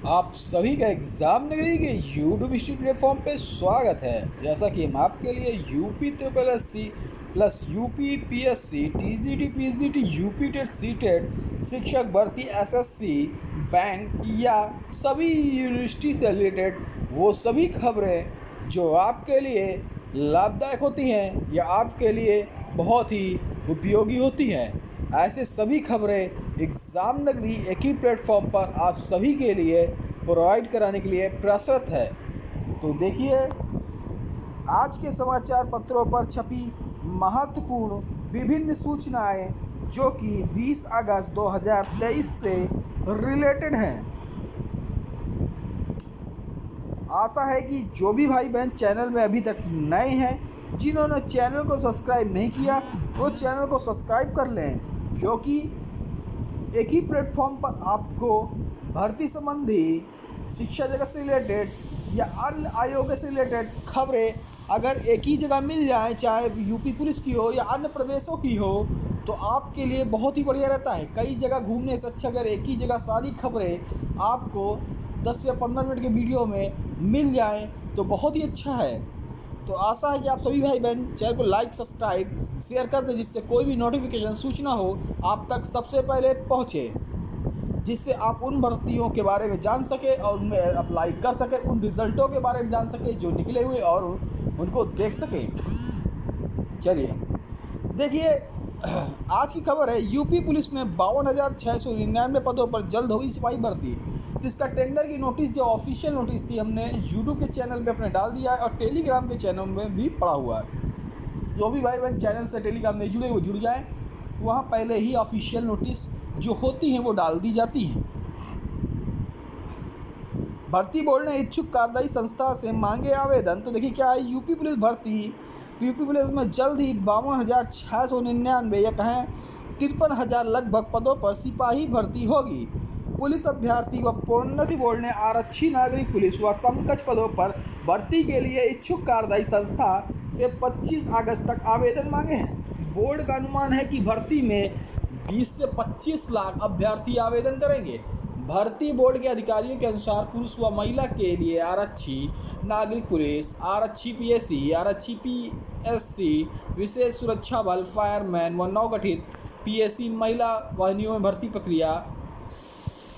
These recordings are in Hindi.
आप सभी का एग्ज़ाम नगरी के यूट्यूब स्टडी प्लेटफॉर्म पे स्वागत है। जैसा कि हम आपके लिए UP triple S C plus UP PSC TGT PGT UP TET C TET शिक्षक भर्ती एसएससी बैंक या सभी यूनिवर्सिटी से रिलेटेड वो सभी खबरें जो आपके लिए लाभदायक होती हैं या आपके लिए बहुत ही उपयोगी होती हैं, ऐसे सभी खबरें एग्ज़ाम नगरी एक ही प्लेटफॉर्म पर आप सभी के लिए प्रोवाइड कराने के लिए प्रस्तुत है। तो देखिए, आज के समाचार पत्रों पर छपी महत्वपूर्ण विभिन्न सूचनाएं जो कि 20 अगस्त 2023 से रिलेटेड हैं। आशा है कि जो भी भाई बहन चैनल में अभी तक नए हैं, जिन्होंने चैनल को सब्सक्राइब नहीं किया, वो चैनल को सब्सक्राइब कर लें, क्योंकि एक ही प्लेटफॉर्म पर आपको भर्ती संबंधी शिक्षा जगत से रिलेटेड या अन्य आयोग से रिलेटेड खबरें अगर एक ही जगह मिल जाए, चाहे यूपी पुलिस की हो या अन्य प्रदेशों की हो, तो आपके लिए बहुत ही बढ़िया रहता है। कई जगह घूमने से अच्छा अगर एक ही जगह सारी खबरें आपको 10 या 15 मिनट के वीडियो में मिल जाएं तो बहुत ही अच्छा है। तो आशा है कि आप सभी भाई बहन चैनल को लाइक सब्सक्राइब शेयर कर दें, जिससे कोई भी नोटिफिकेशन सूचना हो आप तक सबसे पहले पहुंचे, जिससे आप उन भर्तियों के बारे में जान सके और उनमें अप्लाई कर सके, उन रिजल्टों के बारे में जान सके जो निकले हुए और उनको देख सके। चलिए देखिए, आज की खबर है यूपी पुलिस में 52,699 पदों पर जल्द होगी सिपाही भर्ती। तो इसका टेंडर की नोटिस जो ऑफिशियल नोटिस थी, हमने यूट्यूब के चैनल पे अपने डाल दिया है और टेलीग्राम के चैनल में भी पड़ा हुआ है। जो भी भाई बहन चैनल से टेलीग्राम में जुड़े वो जुड़ जाएँ, वहाँ पहले ही ऑफिशियल नोटिस जो होती हैं वो डाल दी जाती हैं। भर्ती बोर्ड ने इच्छुक कार्यदायी संस्था से मांगे आवेदन। तो देखिए क्या है, यूपी पुलिस में जल्द ही 52,699 या कहें 53,000 लगभग पदों पर सिपाही भर्ती होगी। पुलिस अभ्यर्थी व प्रोन्नति बोर्ड ने आरक्षी नागरिक पुलिस व समकक्ष पदों पर भर्ती के लिए इच्छुक कार्यदायी संस्था से 25 अगस्त तक आवेदन मांगे हैं। बोर्ड का अनुमान है कि भर्ती में 20 से 25 लाख अभ्यर्थी आवेदन करेंगे। भर्ती बोर्ड के अधिकारियों के अनुसार पुरुष व महिला के लिए आरक्षी नागरिक पुलिस, आरक्षी पीएससी, आरक्षी पीएससी, विशेष सुरक्षा बल, फायरमैन व नवगठित पीएससी महिला वाहिनियों में भर्ती प्रक्रिया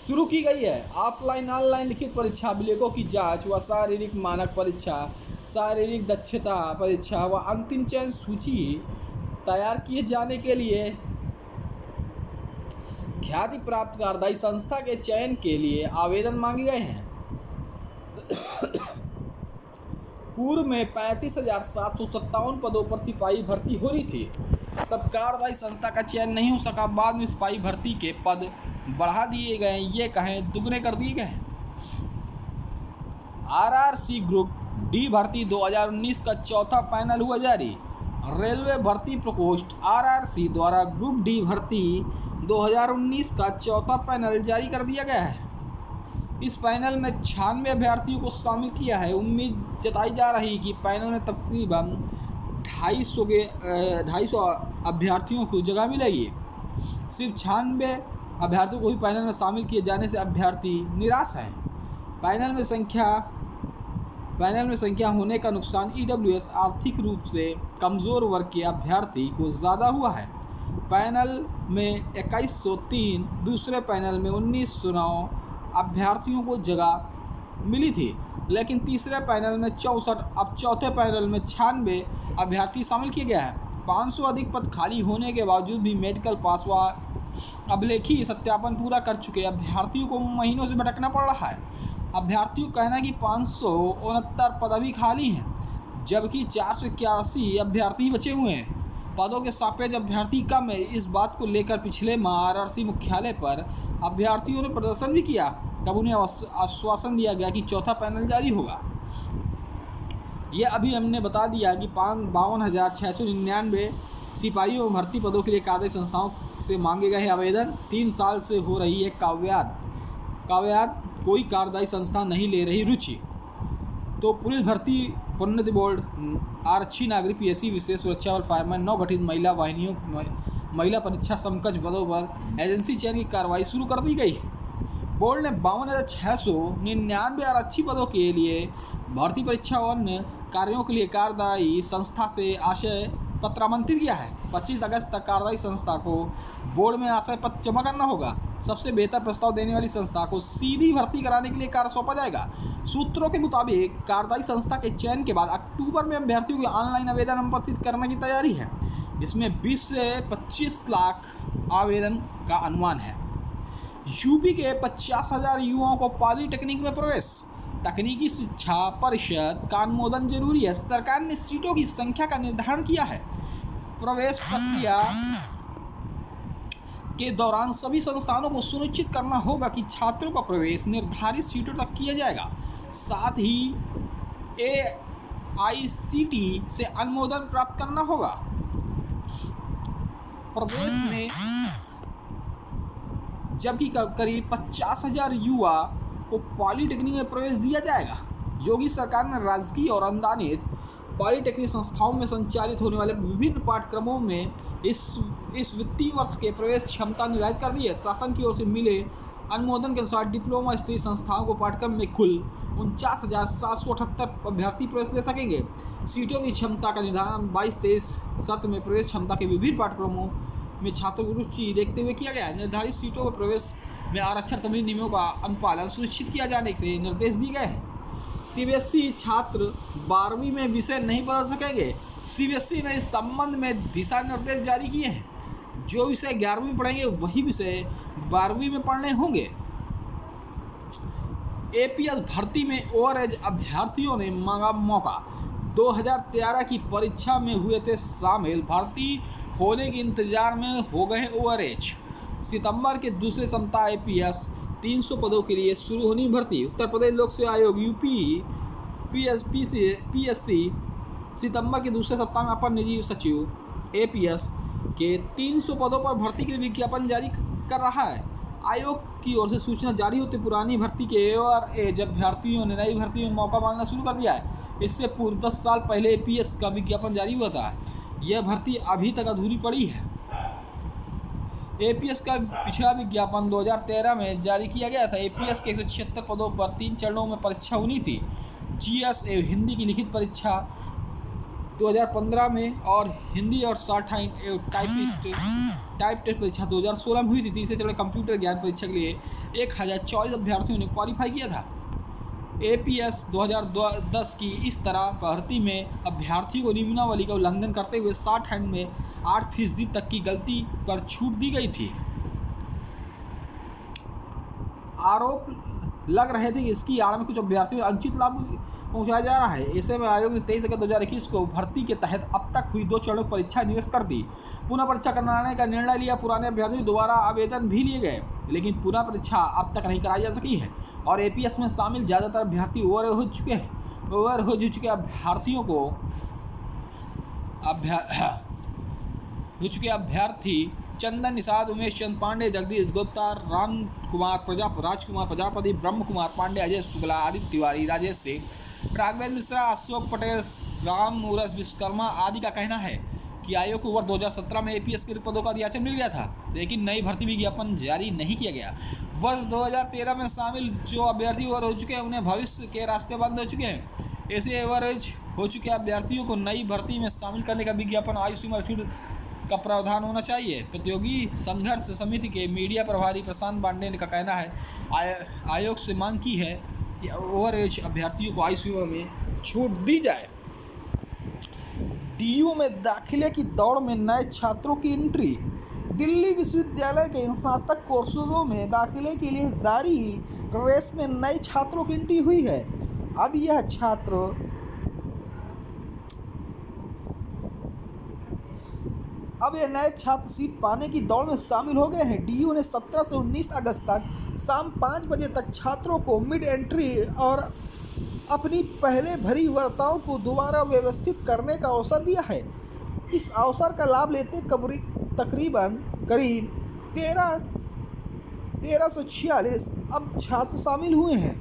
शुरू की गई है। ऑफलाइन ऑनलाइन लिखित परीक्षा, अभिलेखों की जांच व शारीरिक मानक परीक्षा, शारीरिक दक्षता परीक्षा व अंतिम चयन सूची तैयार किए जाने के लिए ख्याति प्राप्त कार्यदायी संस्था के चयन के लिए आवेदन मांगे गए हैं। पूर्व में 35,757 पदों पर सिपाही भर्ती हो रही थी, तब कार्यदायी संस्था का चयन नहीं हो सका। बाद में सिपाही भर्ती के पद बढ़ा दिए गए, ये कहें दुगने कर दिए गए। आरआरसी ग्रुप डी भर्ती 2019 का चौथा पैनल हुआ जारी। रेलवे भर्ती प्रकोष्ठ आरआरसी द्वारा ग्रुप डी भर्ती 2019 का चौथा पैनल जारी कर दिया गया है। इस पैनल में 96 अभ्यर्थियों को शामिल किया है। उम्मीद जताई जा रही कि पैनल में तकरीबन 250 अभ्यर्थियों को जगह मिलेगी। सिर्फ 96 अभ्यर्थियों को ही पैनल में शामिल किए जाने से अभ्यर्थी निराश हैं। पैनल में संख्या होने का नुकसान ईडब्ल्यूएस आर्थिक रूप से कमज़ोर वर्ग के अभ्यर्थी को ज़्यादा हुआ है। पैनल में 2103, दूसरे पैनल में 1909 अभ्यर्थियों को जगह मिली थी, लेकिन तीसरे पैनल में 64, अब चौथे पैनल में 96 अभ्यर्थी शामिल किए गए हैं। 500 अधिक पद खाली होने के बावजूद भी मेडिकल पास व अभिलेखी सत्यापन पूरा कर चुके अभ्यर्थियों को महीनों से भटकना पड़ रहा है। अभ्यर्थियों का कहना है कि 569 पद अभी खाली हैं, जबकि 481 अभ्यर्थी बचे हुए हैं। पदों के सापेक्ष अभ्यर्थी कम है। इस बात को लेकर पिछले माह आरआरसी मुख्यालय पर अभ्यर्थियों ने प्रदर्शन भी किया, तब उन्हें आश्वासन दिया गया कि चौथा पैनल जारी होगा। ये अभी हमने बता दिया कि 52,699 सिपाहियों भर्ती पदों के लिए कार्यदायी संस्थाओं से मांगे गए आवेदन। 3 साल से हो रही है काव्याद कोई कार्यदायी संस्था नहीं ले रही रुचि। तो पुलिस भर्ती प्रोन्नति बोर्ड, आरक्षी नागरिक पीएससी, विशेष सुरक्षा बल, फायरमैन, नवगठित महिला वाहिनियों महिला परीक्षा समकक्ष पदों पर एजेंसी चयन की कार्रवाई शुरू कर दी गई। बोर्ड ने 52,699 आरक्षी पदों के लिए भर्ती परीक्षा और अन्य कार्यों के लिए कार्यदायी संस्था से आशय पत्र आमंत्रित किया है। 25 अगस्त तक कार्यदायी संस्था को बोर्ड में आशय पत्र जमा करना होगा। सबसे बेहतर प्रस्ताव देने वाली संस्था को सीधी भर्ती कराने के लिए कार्य सौंपा जाएगा। सूत्रों के मुताबिक कार्यदायी संस्था के चयन के बाद अक्टूबर में अभ्यर्थियों की ऑनलाइन आवेदन आमंत्रित करने की तैयारी है। इसमें 20 से 25 लाख आवेदन का अनुमान है। यूपी के 50,000 युवाओं को पॉलीटेक्निक में प्रवेश। तकनीकी शिक्षा परिषद का अनुमोदन जरूरी है। सरकार ने सीटों की संख्या का निर्धारण किया है। प्रवेश प्रक्रिया के दौरान सभी संस्थानों को सुनिश्चित करना होगा कि छात्रों का प्रवेश निर्धारित सीटों तक किया जाएगा। साथ ही AICTE से अनुमोदन प्राप्त करना होगा। प्रदेश में जबकि करीब 50,000 युवा को पॉलीटेक्निक में प्रवेश दिया जाएगा। योगी सरकार ने राजकीय और अनुदानित पॉलीटेक्निक संस्थाओं में संचालित होने वाले विभिन्न पाठ्यक्रमों में इस वित्तीय वर्ष के प्रवेश क्षमता निर्धारित कर दी है। शासन की ओर से मिले अनुमोदन के अनुसार डिप्लोमा स्तरीय संस्थाओं को पाठ्यक्रम में कुल 49,778 अभ्यर्थी प्रवेश ले सकेंगे। सीटों की क्षमता का निर्धारण 22-23 सत्र में प्रवेश क्षमता के विभिन्न पाठ्यक्रमों में छात्रों की रुचि देखते हुए किया गया है। निर्धारित सीटों पर प्रवेश में आरक्षण संबंधी नियमों का अनुपालन सुनिश्चित किया जाने के निर्देश दिए गए हैं। CBSE छात्र 12वीं में विषय नहीं बदल सकेंगे। CBSE ने इस संबंध में दिशा निर्देश जारी किए हैं। जो विषय 11वीं में पढ़ेंगे वही विषय 12वीं में पढ़ने होंगे। APS भर्ती में ओवरएज अभ्यर्थियों ने मांगा मौका। 2013 की परीक्षा में हुए थे शामिल, भर्ती होने के इंतजार में हो गए ओवरएज। सितंबर के दूसरे सप्ताह APS 300 पदों के लिए शुरू होनी भर्ती। उत्तर प्रदेश लोक सेवा आयोग UP PSC सितंबर के दूसरे सप्ताह में अपर निजी सचिव APS के 300 पदों पर भर्ती के लिए विज्ञापन जारी कर रहा है। आयोग की ओर से सूचना जारी होते पुरानी भर्ती के एवरेज अभ्यर्थियों ने नई भर्ती में मौका मांगना शुरू कर दिया है। इससे पूर्व 10 साल पहले APS का विज्ञापन जारी हुआ था। यह भर्ती अभी तक अधूरी पड़ी है। APS का पिछला विज्ञापन 2013 में जारी किया गया था। APS के 176 पदों पर 3 चरणों में परीक्षा होनी थी। GS एवं हिंदी की लिखित परीक्षा 2015 में और हिंदी और शॉर्ट हैंड एवं टाइप टेस्ट परीक्षा 2016 में हुई थी। तीसरे चरण कंप्यूटर ज्ञान परीक्षा के लिए 1044 अभ्यर्थियों ने क्वालिफाई किया था। APS 2010 की इस तरह भर्ती में अभ्यर्थियों को नियमावली का उल्लंघन करते हुए शॉर्ट हैंड में 8% तक की गलती पर छूट दी गई थी। आरोप लग रहे थे कि इसकी आड़ में कुछ अभ्यर्थियों को अनुचित लाभ पहुंचाया जा रहा है। ऐसे में आयोग ने 23 अगस्त 2021 को भर्ती के तहत अब तक हुई 2 चरणों परीक्षा निरस्त कर दी। पुनः परीक्षा कराने का निर्णय लिया। पुराने अभ्यर्थियों दोबारा आवेदन भी लिए गए, लेकिन पुनः परीक्षा अब तक नहीं कराई जा सकी है और APS में शामिल ज़्यादातर अभ्यर्थी ओवर हो चुके अभ्यर्थी चंदन निषाद, उमेश चंद पांडे, जगदीश गुप्ता, राजकुमार प्रजापति, ब्रह्म कुमार पांडे, अजय शुक्ला, आदित्य तिवारी, राजेश सिंह, राघवेंद्र मिश्रा, अशोक पटेल, राम मूरस विश्वकर्मा आदि का कहना है कि आयोग को वर्ष 2017 में APS के पदों का अधियाचन मिल गया था, लेकिन नई भर्ती विज्ञापन जारी नहीं किया गया। वर्ष 2013 में शामिल जो अभ्यर्थी ओवर हो चुके हैं उन्हें भविष्य के रास्ते बंद हो चुके हैं। ऐसे एवरेज हो चुके अभ्यर्थियों को नई भर्ती में शामिल करने का विज्ञापन आयु सीमा छूट का प्रावधान होना चाहिए। प्रतियोगी संघर्ष समिति के मीडिया प्रभारी प्रशांत पांडे का कहना है आयोग से मांग की है कि ओवरएज अभ्यर्थियों को आयु सीमा में छूट दी जाए। DU में दाखिले की दौड़ में नए छात्रों की एंट्री। दिल्ली विश्वविद्यालय के स्नातक कोर्सों में दाखिले के लिए जारी रेस में नए छात्रों की एंट्री हुई है। अब ये नए छात्र सीट पाने की दौड़ में शामिल हो गए हैं। DU ने 17 से 19 अगस्त तक शाम 5 बजे तक छात्रों को मिड एंट्री और अपनी पहले भरी वार्ताओं को दोबारा व्यवस्थित करने का अवसर दिया है। इस अवसर का लाभ लेते करीब 1346 अब छात्र शामिल हुए हैं।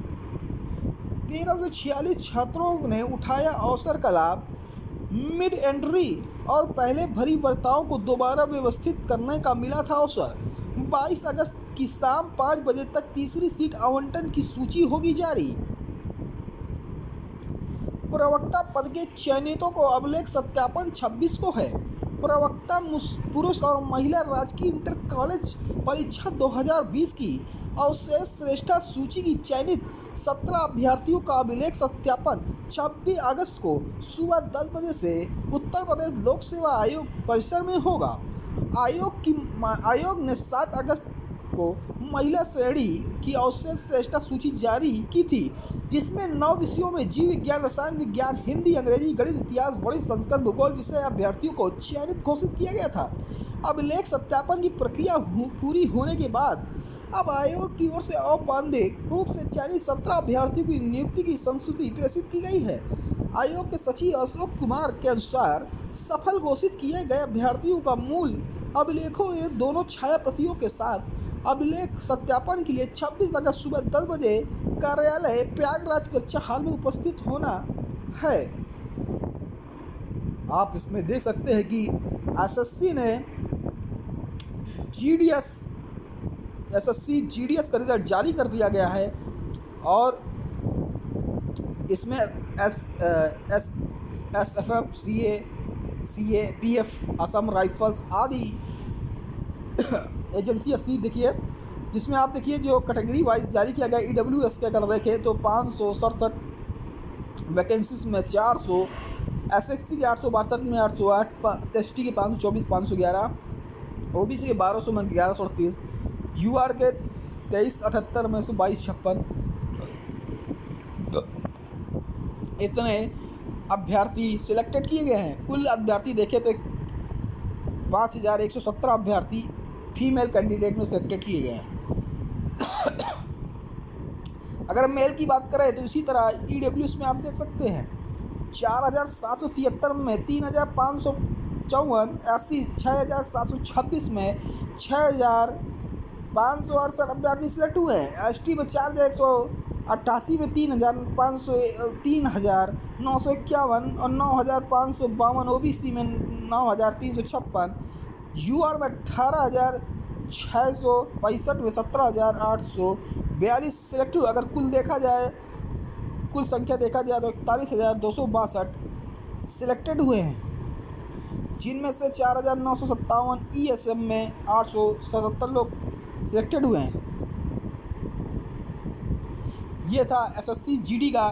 1346 छात्रों ने उठाया अवसर का लाभ। मिड एंट्री और पहले भरी वार्ताओं को दोबारा व्यवस्थित करने का मिला था अवसर। 22 अगस्त कि शाम 5 बजे तक तीसरी सीट आवंटन की सूची होगी जारी। प्रवक्ता पद के चयनितों को अभिलेख सत्यापन 26 को है। प्रवक्ता पुरुष और महिला राजकीय इंटर कॉलेज परीक्षा 2020 की अवशेष श्रेष्ठता सूची की चयनित 17 अभ्यर्थियों का अभिलेख सत्यापन 26 अगस्त को सुबह 10 बजे से उत्तर प्रदेश लोक सेवा आयोग परिसर में होगा। आयोग ने 7 अगस्त को महिला श्रेणी की अवशेष श्रेष्ठता सूची जारी की थी, जिसमें 9 विषयों में जीव विज्ञान, रसायन विज्ञान, हिंदी, अंग्रेजी, गणित, इतिहास, गणित, संस्कृत, भूगोल विषय अभ्यर्थियों को चयनित घोषित किया गया था। अभिलेख सत्यापन की प्रक्रिया पूरी होने के बाद अब आयोग की ओर से औपचारिक रूप से चयनित 17 अभ्यर्थियों की नियुक्ति की संसूची प्रेषित की गई है। आयोग के सचिव अशोक कुमार के अनुसार सफल घोषित किए गए अभ्यर्थियों का मूल अभिलेखों एवं दोनों छाया प्रतियों के साथ अभिलेख सत्यापन के लिए 26 अगस्त सुबह 10 बजे कार्यालय प्रयागराज कक्षा हॉल में उपस्थित होना है। आप इसमें देख सकते हैं कि एसएससी ने जीडीएस का रिजल्ट जारी कर दिया गया है और इसमें SFF, CA, PF, Assam rifles आदि एजेंसी असली देखिए, जिसमें आप देखिए जो कैटेगरी वाइज जारी किया गया ईडब्ल्यूएस के अगर देखें तो 567 वैकेंसीज में 400, एसएससी के 862 में 808, एसटी के 524, 511, ओबीसी के 1200 में 1138, यूआर के 2378 में से 2256। इतने अभ्यर्थी सिलेक्टेड किए गए हैं। कुल अभ्यर्थी देखें तो 5117 अभ्यर्थी फीमेल कैंडिडेट में सिलेक्टेड किए गए हैं। अगर मेल की बात करें तो इसी तरह ईडब्ल्यूएस में आप देख सकते हैं 4773 में 3554, एससी 6726 में 6568 अभ्यर्थी सिलेक्ट हुए हैं। एसटी में 4188 में 3951 और 9552, ओबीसी में 9356, यूआर में 18665 में 17842 सिलेक्ट हुए। अगर कुल संख्या देखा जाए तो 41,262 सिलेक्टेड हुए हैं, जिनमें से 4,957 ईएसएम में 877 लोग सिलेक्टेड हुए हैं। ये था एसएससी जीडी का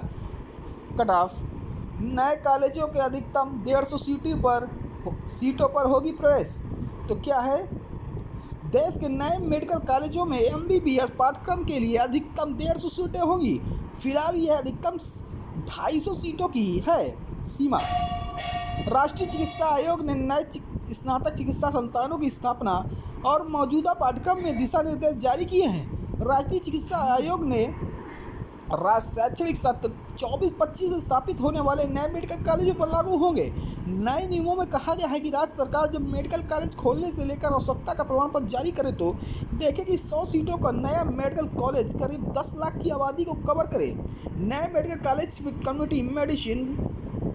कट ऑफ। नए कॉलेजों के अधिकतम 150 सीटों पर होगी प्रवेश। तो क्या है, देश के नए मेडिकल कॉलेजों में एमबीबीएस पाठ्यक्रम के लिए अधिकतम 150 सीटें होंगी। फिलहाल यह अधिकतम 250 सीटों की है सीमा। राष्ट्रीय चिकित्सा आयोग ने नए स्नातक चिकित्सा संस्थानों की स्थापना और मौजूदा पाठ्यक्रम में दिशा निर्देश जारी किए हैं। राष्ट्रीय चिकित्सा आयोग ने शैक्षणिक सत्र 24-25 से स्थापित होने वाले नए मेडिकल कॉलेजों पर लागू होंगे। नए नियमों में कहा गया है कि राज्य सरकार जब मेडिकल कॉलेज खोलने से लेकर आवश्यकता का प्रमाण पत्र जारी करे तो देखे कि 100 सीटों का नया मेडिकल कॉलेज करीब 10 लाख की आबादी को कवर करे। नए मेडिकल कॉलेज में कम्युनिटी मेडिसिन,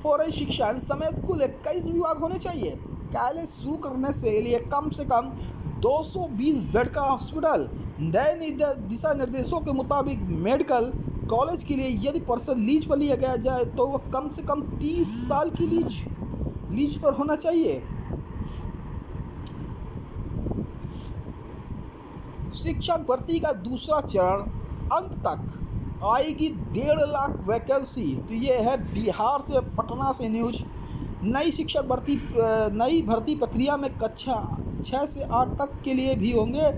फॉरेंसिक शिक्षा समेत कुल 21 विभाग होने चाहिए। कॉलेज शुरू करने से लिए कम से कम 220 बेड का हॉस्पिटल। नए दिशा निर्देशों के मुताबिक मेडिकल कॉलेज के लिए यदि परिसर लीज पर लिया गया जाए तो वह कम से कम 30 साल की लीज पर होना चाहिए। शिक्षक भर्ती का दूसरा चरण अंत तक आएगी 1.5 लाख वैकेंसी। तो ये है बिहार से, पटना से न्यूज। नई भर्ती प्रक्रिया में कक्षा 6 से 8 तक के लिए भी होंगे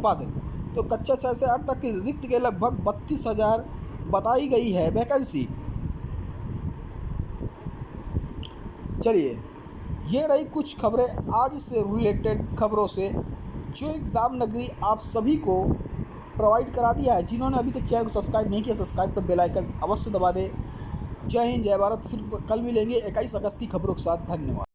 पद। तो कक्षा 6 से 8 तक के रिक्त के लगभग 32,000 बताई गई है वैकेंसी। चलिए, ये रही कुछ खबरें आज से रिलेटेड खबरों से जो एग्ज़ाम नगरी आप सभी को प्रोवाइड करा दिया है। जिन्होंने अभी तक चैनल को सब्सक्राइब नहीं किया, सब्सक्राइब पर बेल आइकन अवश्य दबा दें। जय हिंद, जय भारत। फिर कल मिलेंगे 21 अगस्त की खबरों के साथ। धन्यवाद।